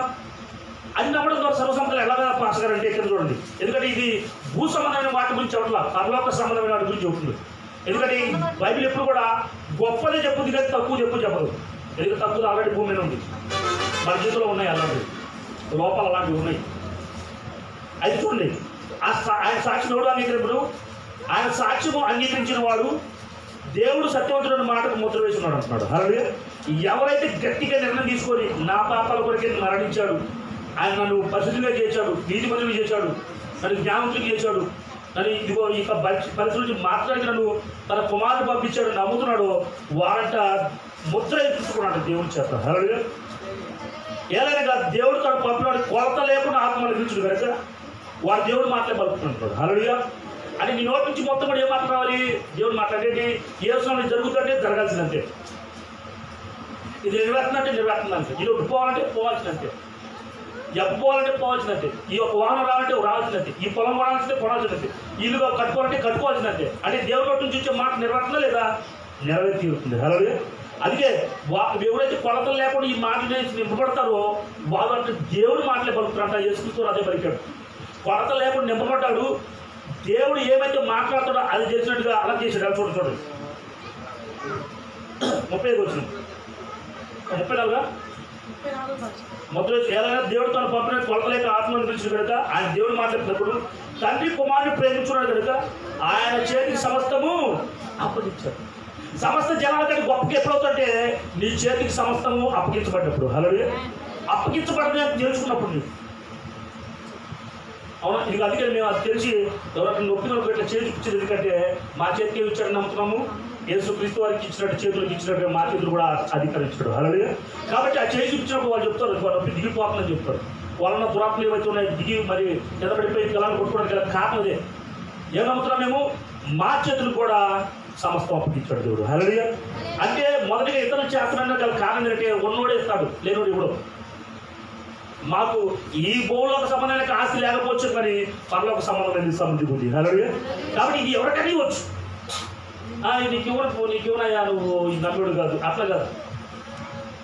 అది నమ్మడం ద్వారా సర్వసంపదలు ఎలాగా పాస్ గారు అంటే ఇక్కడ చూడండి. ఎందుకంటే ఇది భూ సంబంధమైన వాటి గురించి చెప్పట్లా, పరలోక సంబంధమైన వాటి గురించి చెప్తుంది. ఎందుకంటే బైబిల్ ఎప్పుడు కూడా గొప్పదే చెప్పుద్ది కానీ తక్కువ చెప్పదు. ఎందుకంటే తక్కువ ఆల్రెడీ భూమి మీద ఉంది, మన జీవితంలో ఉన్నాయి, అలాంటివి లోపాలు అలాంటివి ఉన్నాయి. అయితే చూడండి, ఆయన సాక్ష్యం ఎవడు అంగీకరించడు? ఆయన సాక్ష్యము అంగీకరించిన వాడు దేవుడు సత్యవంతుడైన మాటకు ముద్ర వేసి ఉన్నాడు అంటున్నాడు. హల్లెలూయా. ఎవరైతే గట్టిగా నిర్ణయం తీసుకొని నా పాపాల కొరకే మరణించాడు, ఆయన నన్ను పరిశుద్ధిగా చేశాడు, నీతిమంతుడిగా చేశాడు, నన్ను జ్ఞానవంతుడిగా చేశాడు, నన్ను ఇదిగో ఇక పరిస్థితి నుంచి మాట్లాడి నన్ను తన కుమారుడు పంపించాడు నమ్ముతున్నాడు, వారంట ముద్ర ఎత్తుకున్నాడు దేవుడి చేత. హల్లెలూయా. ఏదైనా దేవుడు తను పంపినాడు కొలత లేకుండా ఆత్మలు పిలుచుడు కనుక వాడు దేవుడు మాటలే పలుకుతుంటాడు. హల్లెలూయా. అని నీ నోటి నుంచి మొత్తం కూడా ఏం మాట రావాలి? దేవుడు మాట్లాడేది ఏసునామములో జరుగుతుందంటే జరగాల్సిందంతే, ఇది నెరవేరుతుందంటే నెరవేరుతుందంతే, ఇది పోవాలంటే పోవాల్సినంతే, ఎప్పుకోవాలంటే పోవాల్సినంతే, ఈ ఒక వాహనం రావాలంటే రావాల్సినంతే, ఈ పొలం కొనాల్సిందే కొనాల్సినంతే, ఇల్లుగా కట్టుకోవాలంటే కట్టుకోవాల్సినంతే. అంటే దేవుడి నోటి నుంచి వచ్చే మాట నెరవేరుతుందా లేదా? నెరవేర్చి తీరుతుంది. హల్లెలూయా. అందుకే ఎవరైతే కొలతలు లేకుండా ఈ మాటలు నింపబడతారో వాళ్ళు అంటే దేవుడి మాటలే పలుకుతారంట. యేసుక్రీస్తు అదే పలికాడు. కొలత లేకుండా నింపబడ్డాడు. దేవుడు ఏమైతే మాట్లాడతాడో అది చేసినట్టుగా అలా చేశాడు. అలా చూడండి 35 వచ్చిన 34 మొదలు ఏదైనా దేవుడు తను పంపిన కొలతలేక ఆత్మను పిలిచిన కనుక ఆయన దేవుడు మాట్లాడుతున్నప్పుడు తండ్రి కుమారుని ప్రేమించున్నాడు కనుక ఆయన చేతికి సమస్తము అప్పగించాడు. సమస్త జనాల కంటే గొప్పకి ఎప్పుడవుతుంటే నీ చేతికి సమస్తము అప్పగించబడ్డప్పుడు. హల్లెలూయా. అప్పగించబడ్డని తెలుసుకున్నప్పుడు నీకు, అవునా, ఇది అందుకని మేము అది తెలిసి ఎవరైనా నొప్పి ఇట్లా చేతికి ఇచ్చేది. ఎందుకంటే మా చేతికి ఏమి ఇచ్చాడని నమ్ముతున్నాము? యేసుక్రీస్తు వారికి ఇచ్చినట్టు చేతులకు ఇచ్చినట్టు మా చేతులు కూడా అధికరించాడు. హల్లెలూయా. కాబట్టి ఆ చేసి ఇచ్చినప్పుడు వాళ్ళు చెప్తారు నొప్పి దిగిపోతుందని చెప్తారు. వాళ్ళన్న దురాత్మలు ఏవైతే ఉన్నాయి దిగి మరి నిలబడిపోయి పిల్లలు కొట్టుకోవడానికి గల కారణం అదే. ఏం నమ్ముతున్నాం మేము? మా చేతులు కూడా సమస్తం అప్పగించాడు దేవుడు. హల్లెలూయా. అంటే మొదటిగా ఇతరులు చేస్తానన్న గల కారణం ఏంటంటే ఉన్నోడే ఇస్తాడు, లేనోడు ఇవ్వడు. మాకు ఈ భూలోక సంబంధమైన ఆస్తి లేకపోవచ్చు, కానీ పరలోక సంబంధమైన సమృద్ధి ఉంది. హల్లెలూయా. కాబట్టి ఇది ఎవరికైనా ఇవ్వచ్చు. నీకు ఇవ్వనయ్యా, నువ్వు ఈ నమ్ముడు కాదు, అట్లా కాదు.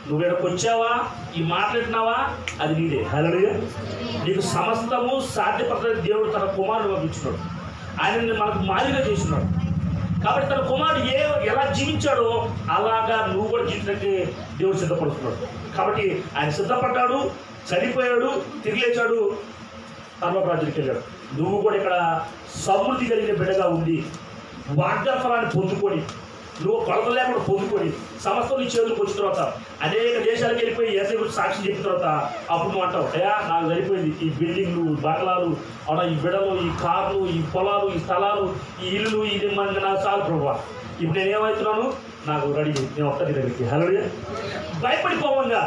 నువ్వు ఇక్కడికి వచ్చావా, ఈ మాట్లాడినావా, అది నీదే. హల్లెలూయా. నీకు సమస్తము సాధ్యపడతానికి దేవుడు తన కుమారుడు పంపించున్నాడు. ఆయనని మనకు మాదిరిగా చేస్తున్నాడు. కాబట్టి తన కుమారుడు ఎలా జీవించాడో అలాగా నువ్వు కూడా జీవించడానికి దేవుడు సిద్ధపడుతున్నాడు. కాబట్టి ఆయన సిద్ధపడ్డాడు, చనిపోయాడు, తిరిగి లేచాడు, పరలోక రాజ్యానికి వెళ్ళాడు. నువ్వు కూడా ఇక్కడ సమృద్ధి కలిగిన బిడ్డగా ఉండి వాగ్దాన ఫలాన్ని పొందుకొని, నువ్వు కొలత లేకుండా పొందుకొని సమస్తం నీ చేతులకు వచ్చిన తర్వాత అనేక దేశాలకు వెళ్ళిపోయి ఏసై గురించి సాక్ష్యం చెప్పిన తర్వాత అప్పుడు నువ్వు అంటావు, అయ్యా నాకు సరిపోయింది ఈ బిల్డింగ్లు, బంగ్లాలు, అవునా, ఈ బిడలు, ఈ కార్లు, ఈ పొలాలు, ఈ స్థలాలు, ఈ ఇల్లు, ఇది మనకి నాకు చాలు ప్రభువా, ఇప్పుడు నేనేమవుతున్నాను, నాకు రెడీ, నేను వస్తాను దగ్గరికి. హల్లెలూయా. భయపడిపోవంగా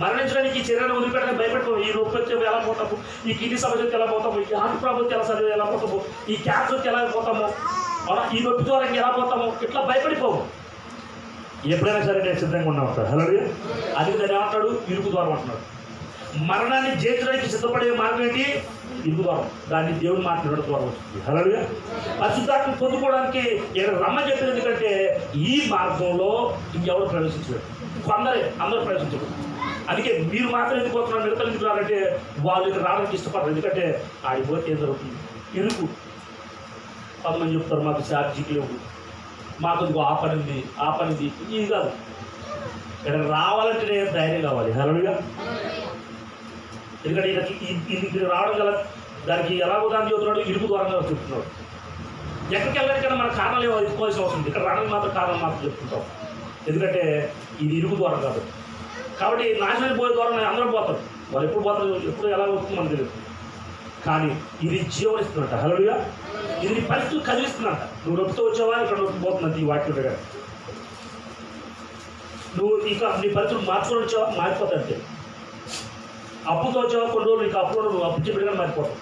మరణించడానికి శరీరాన్ని వదిలిపెట్టడానికి భయపడిపోవు. ఈ రూపం వచ్చే ఎలా పోతాము, ఈ కిడ్నీ సమస్యకి ఎలా పోతాము, ఈ హార్ట్ ప్రాబ్లమ్కి ఎలా పోతాము, ఈ క్యాన్సర్కి ఎలా పోతాము, ఈ నొప్పి ద్వారాకి ఎలా పోతాము, ఇట్లా భయపడిపోవు. ఎప్పుడైనా సరే నేను సిద్ధంగా ఉన్నా ఉంటాను. హల్లెలూయా. అది దాన్ని ఏమంటాడు, ఇరుకు ద్వారం అంటున్నాడు. మరణాన్ని జయించడానికి సిద్ధపడే మార్గం ఏంటి? ఇరుకు ద్వారం. దాన్ని దేవుని మాట్లాడడం ద్వారా వస్తుంది. హల్లెలూయా. పరిశుద్ధాత్మ పొందుకోవడానికి ఇక్కడ రమ్మని చెప్పేది ఎందుకంటే ఈ మార్గంలో ఇంకెవరు ప్రవేశించలేదు, అందరూ ప్రవేశించరు. అందుకే మీరు మాత్రం ఎందుకు పోతున్నారు, మిగతా ఎందుకు రాలంటే వాళ్ళు ఇక్కడ రావడానికి ఇష్టపడరు. ఎందుకంటే ఆడిపోతే ఏం జరుగుతుంది, ఇరుకు. కొంతమంది చెప్తారు మాకు ఛార్జీకి లేవు, మాకు ఇంకో ఆ పనింది ఇది కాదు. ఇక్కడ రావాలంటేనే ధైర్యం కావాలి. హల్లెలూయా. ఎందుకంటే ఇది రావడం గల దానికి ఎలాగో దాన్ని చెబుతున్నాడు, ఇరుకు ద్వారంగా చెప్తున్నాడు. ఎక్కడికి వెళ్ళడానికైనా మన కారణాలు ఏమో ఎదుర్కోవాల్సిన అవసరం ఉంది. ఇక్కడ రావడానికి మాత్రం కారణం మాత్రం చెప్తుంటాం. ఎందుకంటే ఇది ఇరుకు ద్వారం కాదు. కాబట్టి నాశనానికి పోయే ద్వారా అందరూ పోతారు. వాళ్ళు ఎప్పుడు పోతారు, ఎప్పుడు ఎలా వస్తుందో మనకు తెలియదు. కానీ ఇది జీవం ఇస్తున్నట్ట. హల్లెలూయా. ఇది నీ పరిస్థితులు కదిలిస్తున్నట్ట. నువ్వు నొప్పితో వచ్చావా, ఇక్కడ నొప్పి పోతున్నది ఈ వాక్యం దగ్గర. నువ్వు ఇక నీ పరిస్థితులు మార్చుకొని వచ్చావా, మారిపోతాయంటే. అప్పుతో వచ్చావా, కొన్ని రోజులు ఇక అప్పుడు నువ్వు అప్పు చెప్పిన మారిపోతావు.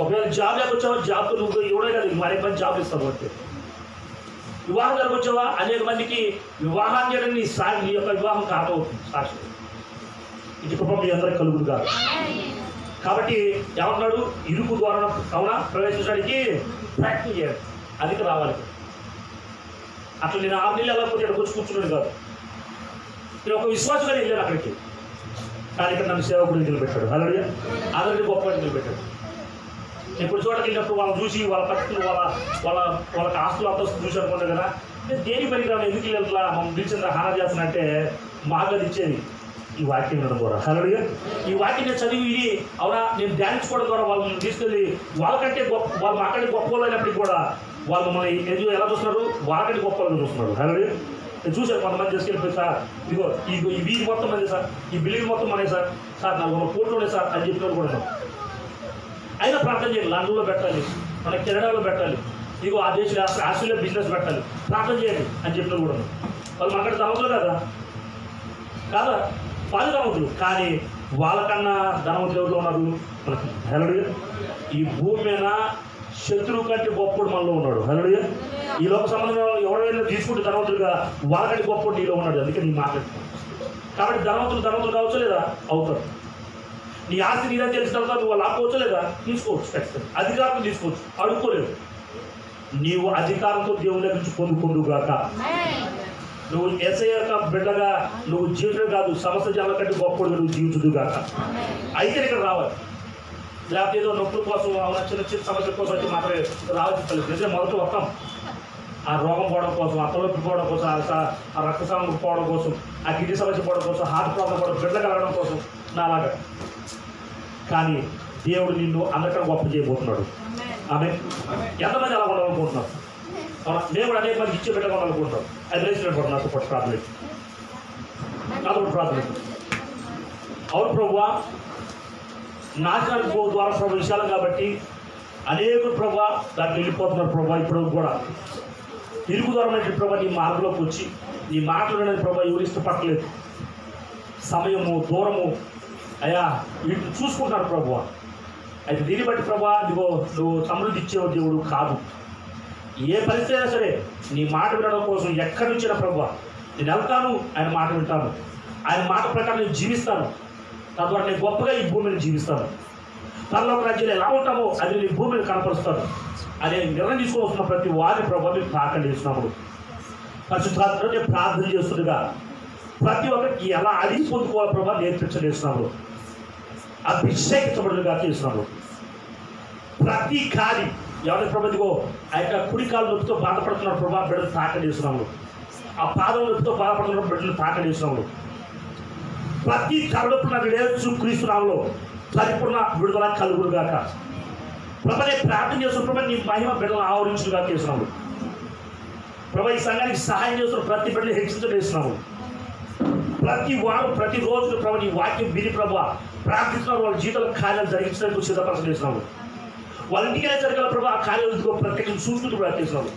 ఒకవేళ జాబ్ లేక వచ్చావా, జాబ్తో నువ్వు ఎవడే కాదు మరే మంది జాబ్ ఇస్తావు. అంటే వివాహం దగ్గర వచ్చావా, అనేక మందికి వివాహం చేయడానికి నీ యొక్క వివాహం కారణం అవుతుంది. సాక్షి ఇది కృప మీ అందరికి కలుగుడు కాదు. కాబట్టి ఏమంటున్నాడు, ఇరుకు ద్వారా అవునా ప్రవేశించడానికి ప్రయత్నం చేయాలి, అదికి రావాలి. అట్లా నేను 6 నెలలు వెళ్ళకపోతే ఇక్కడ వచ్చి కూర్చున్నాడు కాదు. నేను ఒక విశ్వాసంగా వెళ్ళాను అక్కడికి, కానీ ఇక్కడ నన్ను సేవకుడు నిలబెట్టాడు. హల్లెలూయా. అందరికీ గొప్ప నిలబెట్టాడు. ఇప్పుడు చోటకి వెళ్ళినప్పుడు వాళ్ళని చూసి వాళ్ళ పరిస్థితులు వాళ్ళకి ఆస్తులు అంతస్తు చూసి అనుకుంటారు కదా, నేను దేని పనికిరాను, ఎందుకు వెళ్ళట్లా, మమ్మల్ని పిలిచిన హానా చేస్తున్నట్టే మాకు అది ఇచ్చేది ఈ వాక్యం వినడం ద్వారా. హల్లెలూయా. ఈ వాక్యం నేను చదివి ఇది అవునా నేను ధ్యానించుకోవడం ద్వారా వాళ్ళని తీసుకెళ్ళి వాళ్ళకంటే వాళ్ళు మాకంటే గొప్ప వాళ్ళు అయినప్పటికీ కూడా వాళ్ళు మమ్మల్ని ఎలా చూస్తున్నారు, వాళ్ళకంటే గొప్ప వాళ్ళు చూస్తున్నారు. హల్లెలూయా. నేను చూశాను కొంతమంది తీసుకెళ్ళిపోయి, సార్ ఇదిగో ఈ వీధి మొత్తం మంది సార్, ఈ బిల్డింగ్ మొత్తం మనే సార్, 400 కోట్లు ఉన్నాయి సార్ అని చెప్పిన కూడా అయినా ప్రార్థన చేయాలి. లండన్లో పెట్టాలి, మనకి కెనడాలో పెట్టాలి, ఇదిగో ఆ దేశంలో ఆస్ట్రేలియా బిజినెస్ పెట్టాలి, ప్రార్థన చేయాలి అని చెప్పిన కూడా వాళ్ళు మనకంటే ధనవంతులు కాదా, వాళ్ళు ధనవంతులు. కానీ వాళ్ళకన్నా ధనవంతులు ఎవరిలో ఉన్నారు మనకి. హల్లెలూయా. ఈ భూమి మీద శత్రువు కంటే గొప్పడు మనలో ఉన్నాడు. హల్లెలూయా. ఈ లోక సంబంధం ఎవరైనా తీసుకుంటే ధనవంతులుగా వాళ్ళకంటే గొప్పడు నీలో ఉన్నాడు. అందుకే నీ మాట్లాడుతున్నాను. కాబట్టి ధనవంతులు కావచ్చు లేదా అవుతారు. నీ ఆస్తి నీదని తెలిసిన తర్వాత నువ్వు లాక్కోవచ్చు లేదా తీసుకోవచ్చు. ఖచ్చితంగా అధికారం తీసుకోవచ్చు, అడుక్కోలేదు. నీవు అధికారంతో దేవుని దగ్గర నుంచి పొందుకుందుగాక. నువ్వు యేసయ్య యొక్క బిడ్డగా నువ్వు జీవితం కాదు, సమస్త జనాల కంటే గొప్పడు నువ్వు జీవించుదుగాక. అయితే ఇక్కడ రావాలి, లేకపోతే ఏదో నొప్పుల కోసం చిన్న సమస్యల కోసం అయితే మాత్రమే రావాల్సి తెలియదు. మొదట వస్తాం ఆ రోగం పోవడం కోసం, ఆ తలొప్పి పోవడం కోసం, ఆ రక్తస్రావం పోవడం కోసం, ఆ కిడ్నీ సమస్య పోవడం కోసం, హార్ట్ ప్రాబ్లం పోవడం, బిడ్డ కలగడం కోసం నాలాగా. కానీ దేవుడు నిన్ను అందరికన్నా గొప్ప చేయబోతున్నాడు. ఆమె ఎంతమంది అలా ఉండాలనుకుంటున్నారు? నేను కూడా అనేక మందికి ఇచ్చే బిడ్డగా ఉండాలనుకుంటున్నాను. అది రేసినట్టు నాతో పాటు ప్రార్థన అవును ప్రభువా, నాశనానికి పో ద్వారా ప్రభు విశాలం కాబట్టి అనేకులు ప్రభా దాన్ని వెళ్ళిపోతున్నారు. ప్రభా ఇప్పుడు కూడా ఇరుకు దూరమైనటువంటి ప్రభా నీ మార్గంలోకి వచ్చి నీ మాటలు అనేది ప్రభా ఎవరు ఇష్టపడలేదు. సమయము దూరము అయ్యా వీటిని చూసుకుంటున్నారు ప్రభువా. అయితే దీన్ని బట్టి ప్రభా ఇదిగో నువ్వు సమృద్ధి ఇచ్చేవ దేవుడు కాదు. ఏ పరిస్థితి అయినా సరే నీ మాట వినడం కోసం ఎక్కడి నుంచినా ప్రభువా నేను వెళ్తాను, ఆయన మాట వింటాను, ఆయన మాట ప్రకారం నేను జీవిస్తాను, తద్వారా నేను గొప్పగా ఈ భూమిని జీవిస్తాను, పరలోక రాజ్యంలో ఎలా ఉంటామో అది నీ భూమిని కనపరుస్తాను అనే నిర్ణయం తీసుకొని వస్తున్న ప్రతి వారిని ప్రభావం మీకు ప్రార్థన చేస్తున్నప్పుడు పరిశుద్ధాత్మలో నేను ప్రార్థన చేస్తుండగా ప్రతి ఒక్కరికి ఎలా అడిగి పొందుకోవాలి ప్రభావం నేర్పించలేస్తున్నప్పుడు అభిషేకించబడుగా చేస్తున్నాడు. ప్రతి కాలి ఎవరి ప్రభుత్వో ఆ యొక్క కుడికాలు నొప్పితో బాధపడుతున్న ప్రభా బిడ్డలు తాకడేస్తున్నాము. ఆ పాదం నొప్పితో బాధపడుతున్న బిడ్డలు తాకడేస్తున్నాము. ప్రతి తరలుపు నాకు యేసు క్రీస్తు నామములో పరిపూర్ణ విడుదల కలుగునుగాక. ప్రభా నేను ప్రార్థన చేస్తున్న ప్రభా నీ మహిమ బిడ్డలను ఆవరించుగా చేస్తున్నాము. ప్రభా ఈ సంఘానికి సహాయం చేస్తున్న ప్రతి బిడ్డలు హెచ్చించలేస్తున్నాము. ప్రతి వారం ప్రతిరోజు ప్రభా నీ వాక్యం విని ప్రభా ప్రార్థిస్తున్నారు. వాళ్ళ జీవితాల కార్యాలు జరిగించడానికి సిద్ధపరచలేస్తున్నాము. వాళ్ళ ఇంటికి జరగాల ప్రభా ఆ కార్యాలు ప్రత్యేకంగా చూసుకుంటూ ప్రార్థిస్తున్నాము.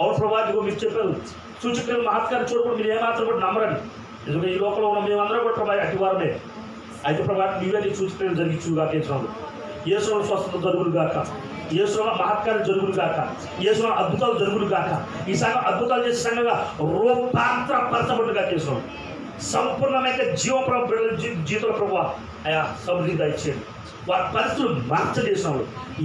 అవును ప్రభా ఇదిగో మీరు చెప్పారు సూచక్రియలు మహత్కారం చూడకుండా మీరు ఏమాత్రం కూడా నమ్మరండి. ఎందుకంటే ఈ లోకంలో ఉన్న మేమందరం కూడా ప్రభా అటు వారమే. అయితే ప్రభా నీవే నీ సూచక్రియలు జరిగించుగా చేస్తున్నాము. యేసులో స్వస్థత జరుగులు గాక, యేసులో మహత్కారం జరుగులు గాక, యేసులో అద్భుతాలు జరుగులు గాక. ఈ సంఘం అద్భుతాలు చేసే సంఘంగా రూపాంతరపరచబడుగా చేస్తున్నాం. సంపూర్ణమైన జీవప్రభ జీవితంలో ప్రభు అయా సమృద్ధిగా ఇచ్చేది. వారి పరిస్థితులు మార్చజేసినాడు.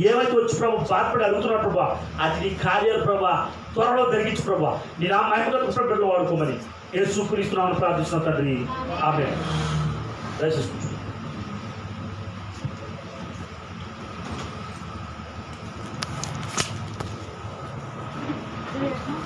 ఏవైతే వచ్చి ప్రభు బాధపడి అడుగుతున్నారు ప్రభా అది నీ కార్యాలు ప్రభా త్వరలో జరిగించు ప్రభా నేను ఆ మహిమగా బిడ్డలు వాడుకోమని యేసుక్రీస్తునామమున ప్రార్థిస్తున్న తండ్రి ఆమేన్. దయచేసి Yes.